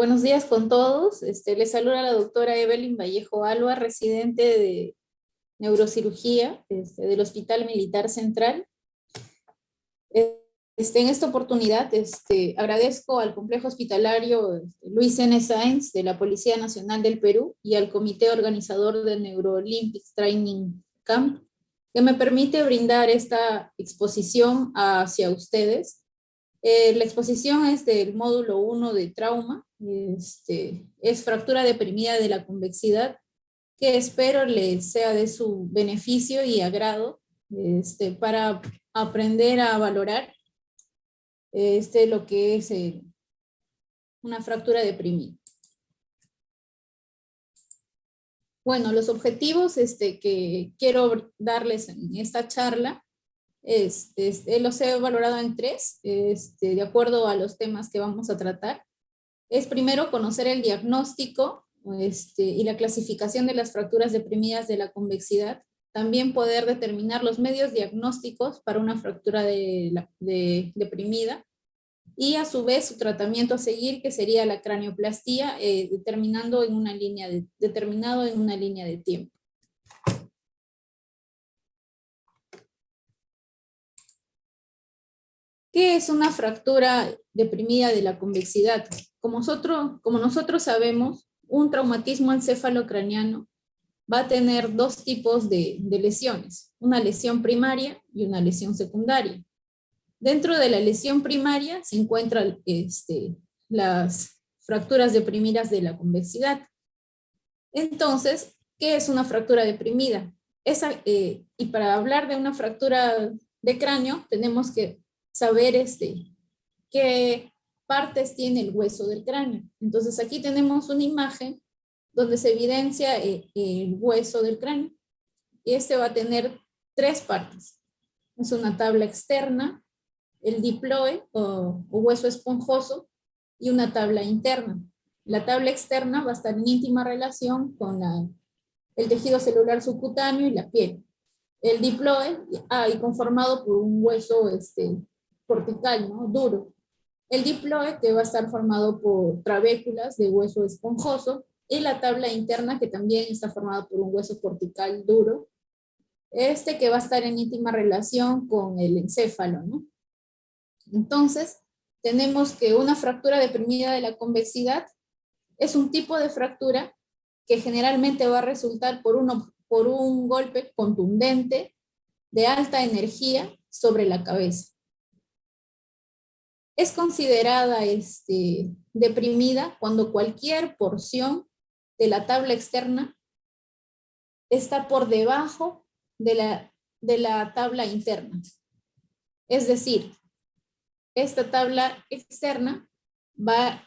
Buenos días con todos. Les saluda la doctora Evelyn Vallejo Alba, residente de neurocirugía del Hospital Militar Central. En esta oportunidad agradezco al complejo hospitalario Luis N. Sáenz de la Policía Nacional del Perú y al comité organizador del NeuroOlympics Training Camp que me permite brindar esta exposición hacia ustedes. La exposición es del módulo 1 de trauma, es fractura deprimida de la convexidad, que espero les sea de su beneficio y agrado para aprender a valorar lo que es una fractura deprimida. Bueno, los objetivos que quiero darles en esta charla los he valorado en tres, de acuerdo a los temas que vamos a tratar. Es primero conocer el diagnóstico y la clasificación de las fracturas deprimidas de la convexidad. También poder determinar los medios diagnósticos para una fractura deprimida. Y a su vez su tratamiento a seguir, que sería la cranioplastía, determinado en una línea de tiempo. ¿Qué es una fractura deprimida de la convexidad? Como nosotros sabemos, un traumatismo encefalocraniano va a tener dos tipos de lesiones, una lesión primaria y una lesión secundaria. Dentro de la lesión primaria se encuentran las fracturas deprimidas de la convexidad. Entonces, ¿qué es una fractura deprimida? Y para hablar de una fractura de cráneo, tenemos que saber qué partes tiene el hueso del cráneo. Entonces aquí tenemos una imagen donde se evidencia el hueso del cráneo. Y va a tener tres partes. Es una tabla externa, el diploe o hueso esponjoso y una tabla interna. La tabla externa va a estar en íntima relación con el tejido celular subcutáneo y la piel. El diploe, y conformado por un hueso cortical, ¿no? Duro. El diploe, que va a estar formado por trabéculas de hueso esponjoso, y la tabla interna, que también está formada por un hueso cortical duro, que va a estar en íntima relación con el encéfalo, ¿no? Entonces, tenemos que una fractura deprimida de la convexidad es un tipo de fractura que generalmente va a resultar por un golpe contundente de alta energía sobre la cabeza. Es considerada deprimida cuando cualquier porción de la tabla externa está por debajo de la tabla interna. Es decir, esta tabla externa va a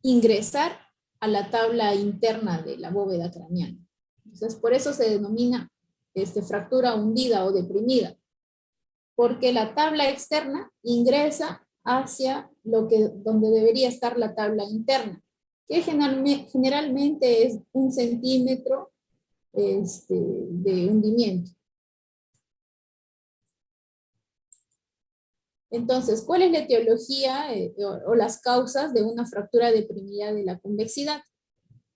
ingresar a la tabla interna de la bóveda craneana. Entonces, por eso se denomina fractura hundida o deprimida, porque la tabla externa ingresa hacia donde debería estar la tabla interna, que generalmente es 1 centímetro de hundimiento. Entonces, ¿cuál es la etiología o las causas de una fractura deprimida de la convexidad?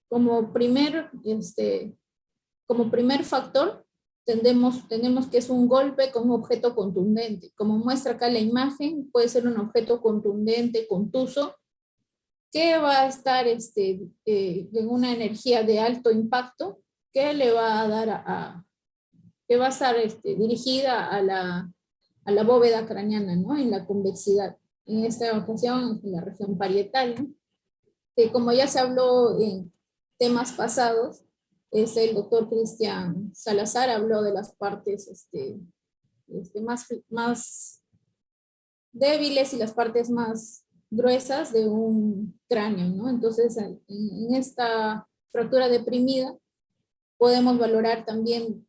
Como primer factor, tenemos que es un golpe con un objeto contundente. Como muestra acá la imagen, puede ser un objeto contundente, contuso, que va a estar en una energía de alto impacto, que le va a dar que va a estar dirigida a la bóveda craneana, ¿no? En la convexidad. En esta ocasión, en la región parietal, ¿no? Que como ya se habló en temas pasados, el doctor Cristian Salazar habló de las partes más débiles y las partes más gruesas de un cráneo, ¿no? Entonces, en esta fractura deprimida, podemos valorar también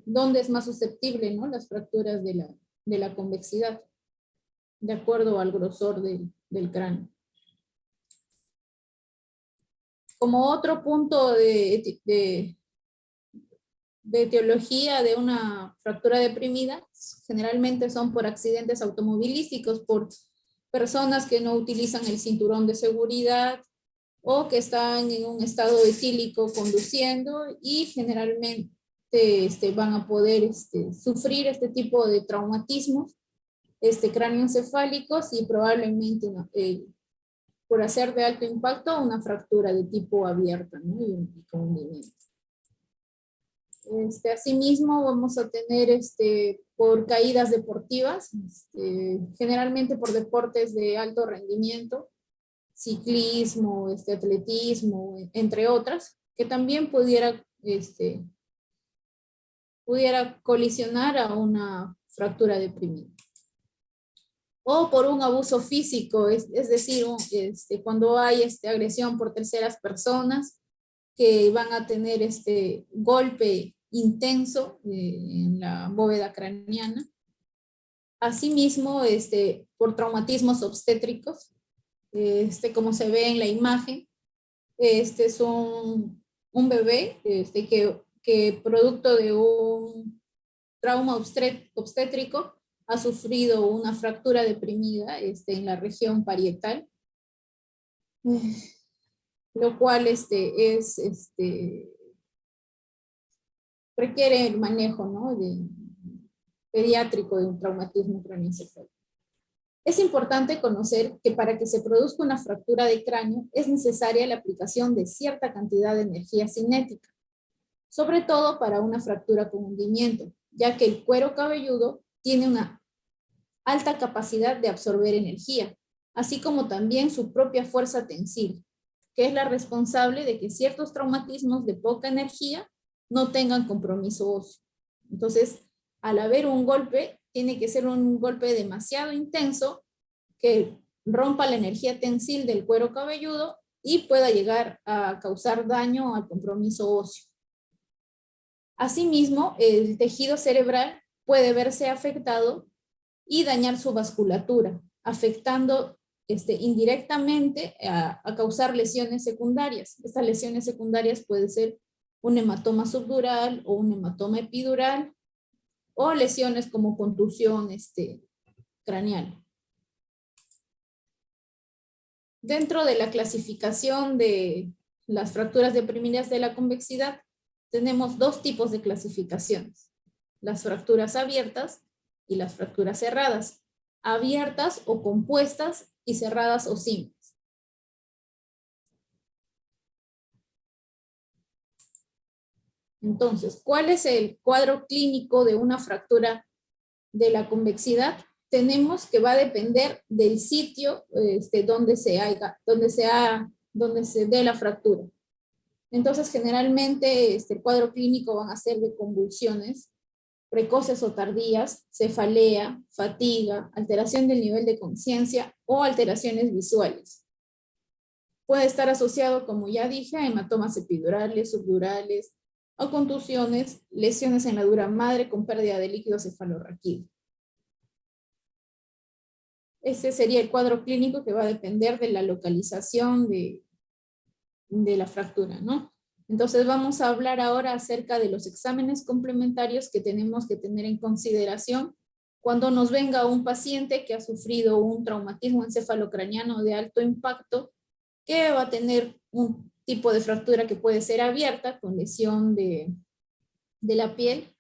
dónde es más susceptible, ¿no? Las fracturas de la convexidad, de acuerdo al grosor del cráneo. Como otro punto de etiología de una fractura deprimida, generalmente son por accidentes automovilísticos, por personas que no utilizan el cinturón de seguridad o que están en un estado etílico conduciendo y generalmente van a poder sufrir este tipo de traumatismos cráneoencefálicos y probablemente por hacer de alto impacto una fractura de tipo abierta, ¿no? Y con hundimiento. Asimismo vamos a tener por caídas deportivas, generalmente por deportes de alto rendimiento, ciclismo, atletismo, entre otras, que también pudiera colisionar a una fractura deprimida. O por un abuso físico, es decir, cuando hay agresión por terceras personas que van a tener golpe intenso en la bóveda craneana. Asimismo, por traumatismos obstétricos, como se ve en la imagen, es un bebé que producto de un trauma obstétrico ha sufrido una fractura deprimida en la región parietal, lo cual requiere el manejo, ¿no? Pediátrico de un traumatismo craneoencefálico. Es importante conocer que para que se produzca una fractura de cráneo es necesaria la aplicación de cierta cantidad de energía cinética, sobre todo para una fractura con hundimiento, ya que el cuero cabelludo tiene una alta capacidad de absorber energía, así como también su propia fuerza tensil, que es la responsable de que ciertos traumatismos de poca energía no tengan compromiso óseo. Entonces, al haber un golpe, tiene que ser un golpe demasiado intenso que rompa la energía tensil del cuero cabelludo y pueda llegar a causar daño al compromiso óseo. Asimismo, el tejido cerebral puede verse afectado y dañar su vasculatura, afectando indirectamente a causar lesiones secundarias. Estas lesiones secundarias pueden ser un hematoma subdural o un hematoma epidural, o lesiones como contusión craneal. Dentro de la clasificación de las fracturas deprimidas de la convexidad, tenemos dos tipos de clasificaciones: las fracturas abiertas y las fracturas cerradas. Abiertas o compuestas y cerradas o simples. Entonces, ¿cuál es el cuadro clínico de una fractura de la convexidad? Tenemos que va a depender del sitio donde se dé la fractura. Entonces, generalmente el cuadro clínico van a ser de convulsiones precoces o tardías, cefalea, fatiga, alteración del nivel de conciencia o alteraciones visuales. Puede estar asociado, como ya dije, a hematomas epidurales, subdurales, o contusiones, lesiones en la dura madre con pérdida de líquido cefalorraquídeo. Ese sería el cuadro clínico que va a depender de la localización de la fractura, ¿no? Entonces vamos a hablar ahora acerca de los exámenes complementarios que tenemos que tener en consideración cuando nos venga un paciente que ha sufrido un traumatismo encefalocraniano de alto impacto, que va a tener un tipo de fractura que puede ser abierta con lesión de la piel,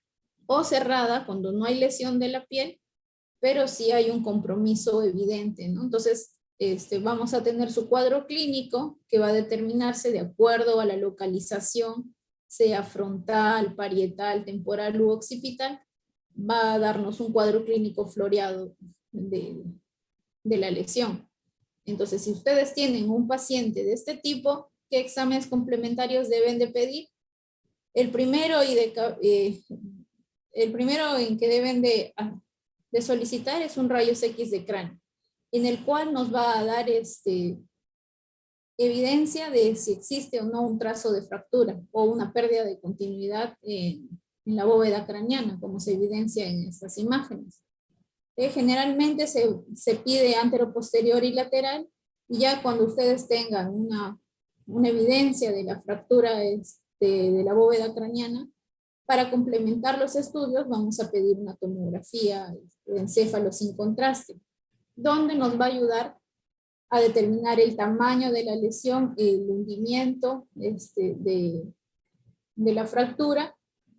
o cerrada cuando no hay lesión de la piel, pero sí hay un compromiso evidente, ¿no? Entonces, vamos a tener su cuadro clínico que va a determinarse de acuerdo a la localización, sea frontal, parietal, temporal u occipital. Va a darnos un cuadro clínico floreado de la lesión. Entonces, si ustedes tienen un paciente de este tipo, ¿qué exámenes complementarios deben de pedir? El primero en que deben de solicitar es un rayos X de cráneo, en el cual nos va a dar evidencia de si existe o no un trazo de fractura o una pérdida de continuidad en la bóveda craneana, como se evidencia en estas imágenes. Generalmente se pide antero, posterior y lateral, y ya cuando ustedes tengan una evidencia de la fractura de la bóveda craneana, para complementar los estudios vamos a pedir una tomografía de encéfalo sin contraste. donde nos va a ayudar a determinar el tamaño de la lesión, el hundimiento de la fractura,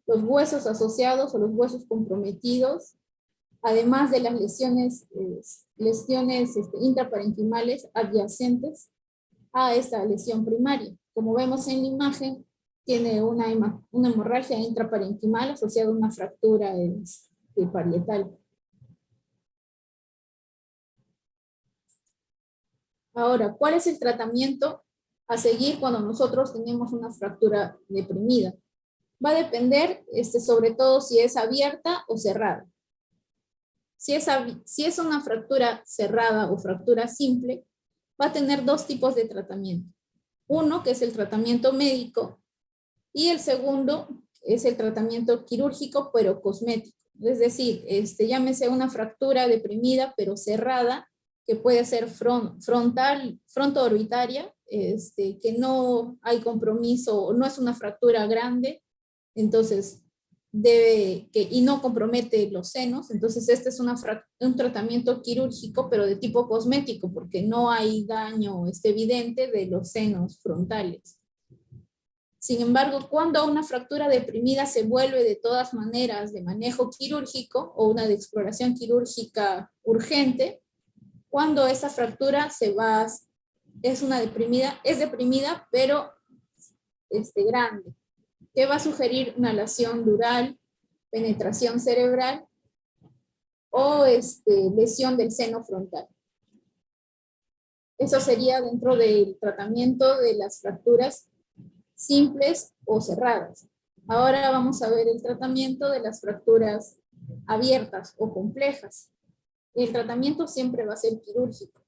los huesos asociados o los huesos comprometidos, además de las lesiones intraparenquimales adyacentes a esta lesión primaria. Como vemos en la imagen, tiene una hemorragia intraparenquimal asociada a una fractura parietal. Ahora, ¿cuál es el tratamiento a seguir cuando nosotros tenemos una fractura deprimida? Va a depender sobre todo si es abierta o cerrada. Si es una fractura cerrada o fractura simple, va a tener dos tipos de tratamiento. Uno, que es el tratamiento médico, y el segundo es el tratamiento quirúrgico, pero cosmético. Es decir, llámese una fractura deprimida, pero cerrada, que puede ser fronto-orbitaria, que no hay compromiso, no es una fractura grande, entonces y no compromete los senos. Entonces este es un tratamiento quirúrgico, pero de tipo cosmético, porque no hay daño evidente de los senos frontales. Sin embargo, cuando una fractura deprimida se vuelve de todas maneras de manejo quirúrgico o una de exploración quirúrgica urgente, cuando esa fractura es deprimida, pero grande, que va a sugerir una lesión dural, penetración cerebral o lesión del seno frontal. Eso sería dentro del tratamiento de las fracturas simples o cerradas. Ahora vamos a ver el tratamiento de las fracturas abiertas o complejas. El tratamiento siempre va a ser quirúrgico,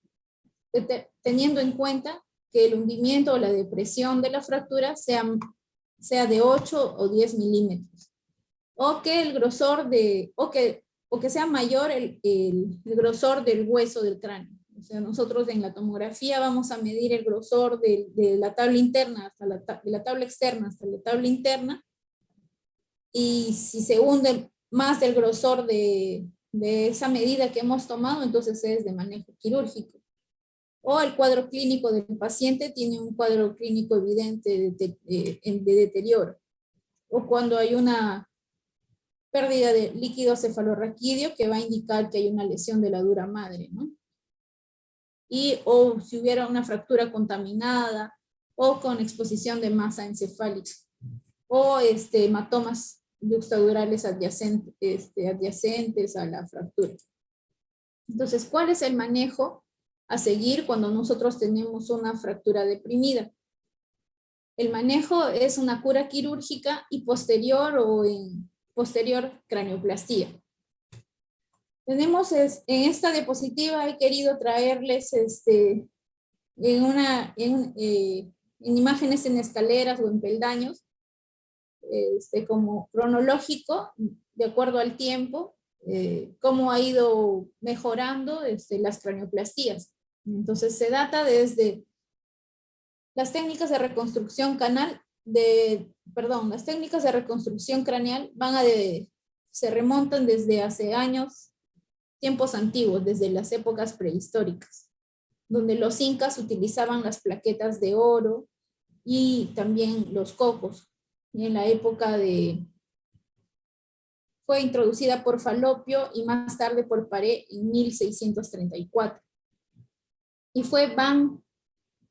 teniendo en cuenta que el hundimiento o la depresión de la fractura sea de 8 o 10 milímetros, o que el grosor o que sea mayor el grosor del hueso del cráneo. O sea, nosotros en la tomografía vamos a medir el grosor de la tabla interna de la tabla externa hasta la tabla interna, y si se hunde más del grosor de esa medida que hemos tomado, entonces es de manejo quirúrgico. O el cuadro clínico del paciente tiene un cuadro clínico evidente de deterioro. O cuando hay una pérdida de líquido cefalorraquídeo que va a indicar que hay una lesión de la dura madre, ¿no? O si hubiera una fractura contaminada o con exposición de masa encefálica, o hematomas yuxtadurales adyacentes a la fractura. Entonces, ¿cuál es el manejo a seguir cuando nosotros tenemos una fractura deprimida? El manejo es una cura quirúrgica y posterior o en posterior cranioplastía. Tenemos en esta diapositiva, he querido traerles en imágenes en escaleras o en peldaños, como cronológico, de acuerdo al tiempo, cómo ha ido mejorando las cranioplastías. Entonces se data desde las técnicas de reconstrucción las técnicas de reconstrucción craneal se remontan desde hace años, tiempos antiguos, desde las épocas prehistóricas, donde los incas utilizaban las plaquetas de oro y también los cocos. Y en la época fue introducida por Falopio y más tarde por Paré en 1634. Y fue Van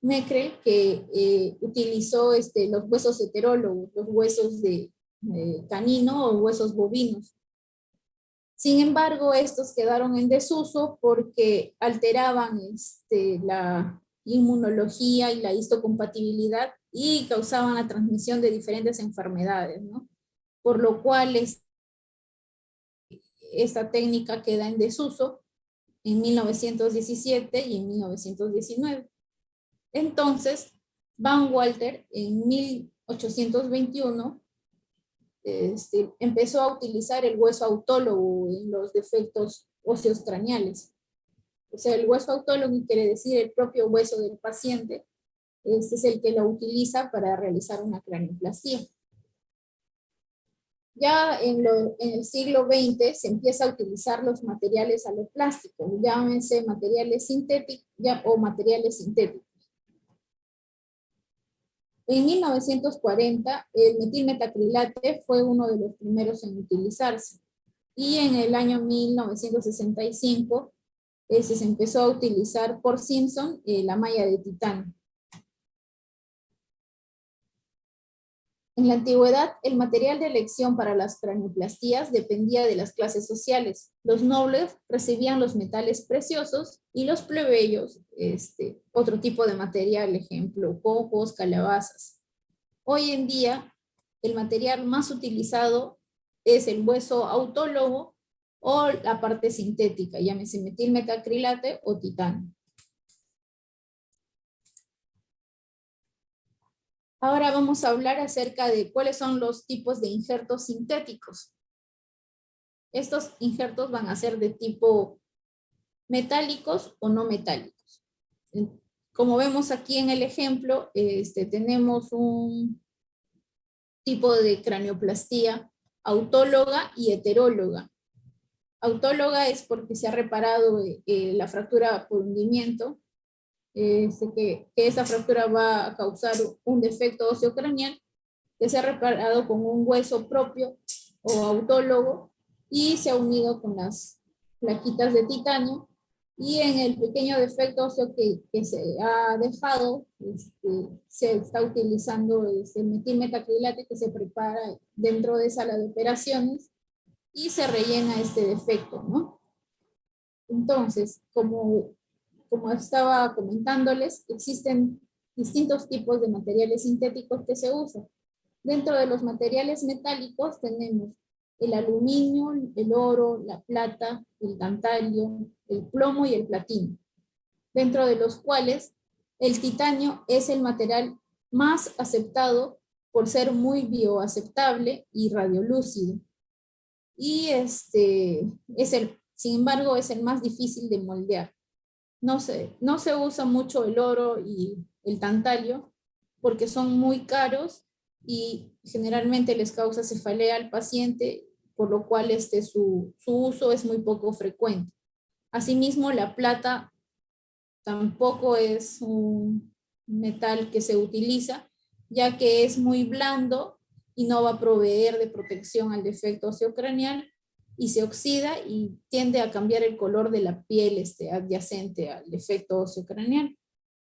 Meckel que utilizó los huesos heterólogos, los huesos de canino o huesos bovinos. Sin embargo, estos quedaron en desuso porque alteraban la inmunología y la histocompatibilidad y causaban la transmisión de diferentes enfermedades, ¿no? Por lo cual esta técnica queda en desuso en 1917 y en 1919. Entonces, Van Walter en 1821 empezó a utilizar el hueso autólogo en los defectos óseos craneales. O sea, el hueso autólogo quiere decir el propio hueso del paciente. Este es el que lo utiliza para realizar una cranioplastía. Ya en el siglo XX se empieza a utilizar los materiales aloplásticos, llámense materiales sintéticos o materiales sintéticos. En 1940, el metilmetacrilate fue uno de los primeros en utilizarse. Y en el año 1965 se empezó a utilizar por Simpson la malla de titanio. En la antigüedad, el material de elección para las cranioplastías dependía de las clases sociales. Los nobles recibían los metales preciosos y los plebeyos otro tipo de material, ejemplo, cocos, calabazas. Hoy en día, el material más utilizado es el hueso autólogo o la parte sintética, llámese metilmetacrilate o titanio. Ahora vamos a hablar acerca de cuáles son los tipos de injertos sintéticos. Estos injertos van a ser de tipo metálicos o no metálicos. Como vemos aquí en el ejemplo, tenemos un tipo de cranioplastía autóloga y heteróloga. Autóloga es porque se ha reparado la fractura por hundimiento, que esa fractura va a causar un defecto óseo craneal que se ha reparado con un hueso propio o autólogo y se ha unido con las plaquitas de titanio, y en el pequeño defecto óseo que se ha dejado, se está utilizando el metilmetacrilate que se prepara dentro de sala de operaciones y se rellena este defecto, ¿no? Entonces, como estaba comentándoles, existen distintos tipos de materiales sintéticos que se usan. Dentro de los materiales metálicos tenemos el aluminio, el oro, la plata, el tantalio, el plomo y el platino, dentro de los cuales el titanio es el material más aceptado por ser muy bioaceptable y radiolúcido. Y sin embargo, es el más difícil de moldear. No se usa mucho el oro y el tantalio porque son muy caros y generalmente les causa cefalea al paciente, por lo cual su uso es muy poco frecuente. Asimismo, la plata tampoco es un metal que se utiliza, ya que es muy blando y no va a proveer de protección al defecto osteocraneal, y se oxida y tiende a cambiar el color de la piel adyacente al defecto osteocraneal.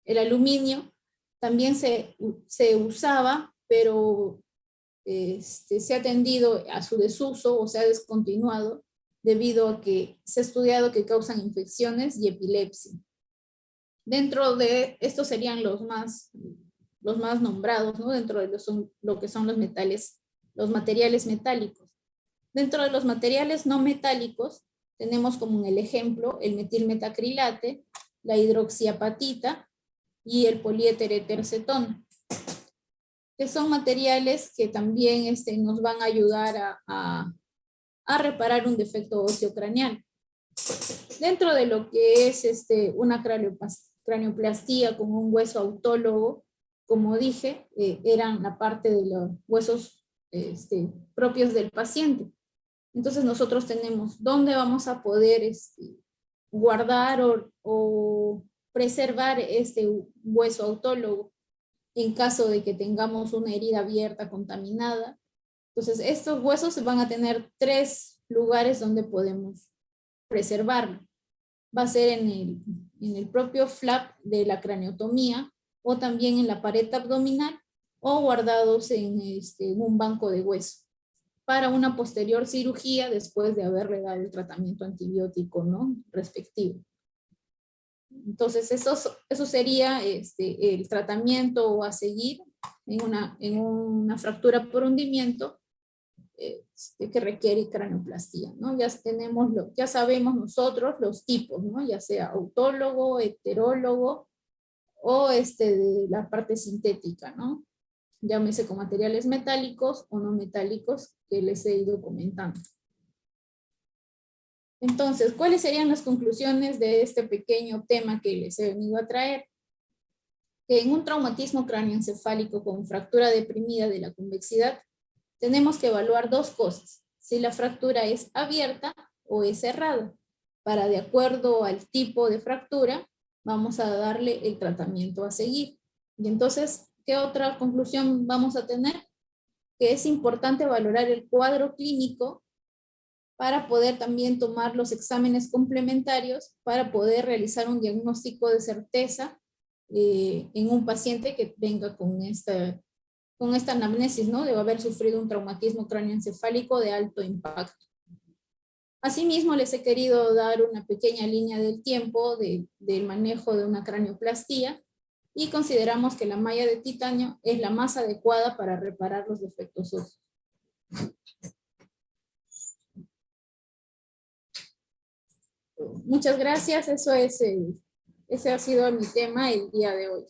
El aluminio también se usaba, pero se ha tendido a su desuso o se ha descontinuado debido a que se ha estudiado que causan infecciones y epilepsia. Dentro de estos serían los más nombrados, ¿no? Dentro de lo que son los materiales metálicos. Dentro de los materiales no metálicos tenemos como en el ejemplo el metilmetacrilate, la hidroxiapatita y el poliéter-etercetón, que son materiales que también nos van a ayudar a reparar un defecto óseo craneal. Dentro de lo que es una cranioplastía con un hueso autólogo, como dije, eran la parte de los huesos propios del paciente. Entonces nosotros tenemos dónde vamos a poder guardar o preservar este hueso autólogo en caso de que tengamos una herida abierta contaminada. Entonces estos huesos van a tener 3 lugares donde podemos preservarlo. Va a ser en el propio flap de la craniotomía, o también en la pared abdominal, o guardados en un banco de hueso para una posterior cirugía después de haberle dado el tratamiento antibiótico, ¿no?, respectivo. Entonces eso sería el tratamiento a seguir en una fractura por hundimiento que requiere cranioplastía, ¿no? Ya sabemos nosotros los tipos, ¿no?, ya sea autólogo, heterólogo o de la parte sintética, ¿no? Llámese con materiales metálicos o no metálicos que les he ido comentando. Entonces, ¿cuáles serían las conclusiones de este pequeño tema que les he venido a traer? Que en un traumatismo cráneoencefálico con fractura deprimida de la convexidad, tenemos que evaluar dos cosas: si la fractura es abierta o es cerrada. Para, de acuerdo al tipo de fractura, vamos a darle el tratamiento a seguir. Y entonces, ¿qué otra conclusión vamos a tener? Que es importante valorar el cuadro clínico para poder también tomar los exámenes complementarios para poder realizar un diagnóstico de certeza en un paciente que venga con esta anamnesis, ¿no? De haber sufrido un traumatismo cráneoencefálico de alto impacto. Asimismo, les he querido dar una pequeña línea del tiempo del manejo de una cranioplastía, y consideramos que la malla de titanio es la más adecuada para reparar los defectos óseos. Muchas gracias, ese ha sido mi tema el día de hoy.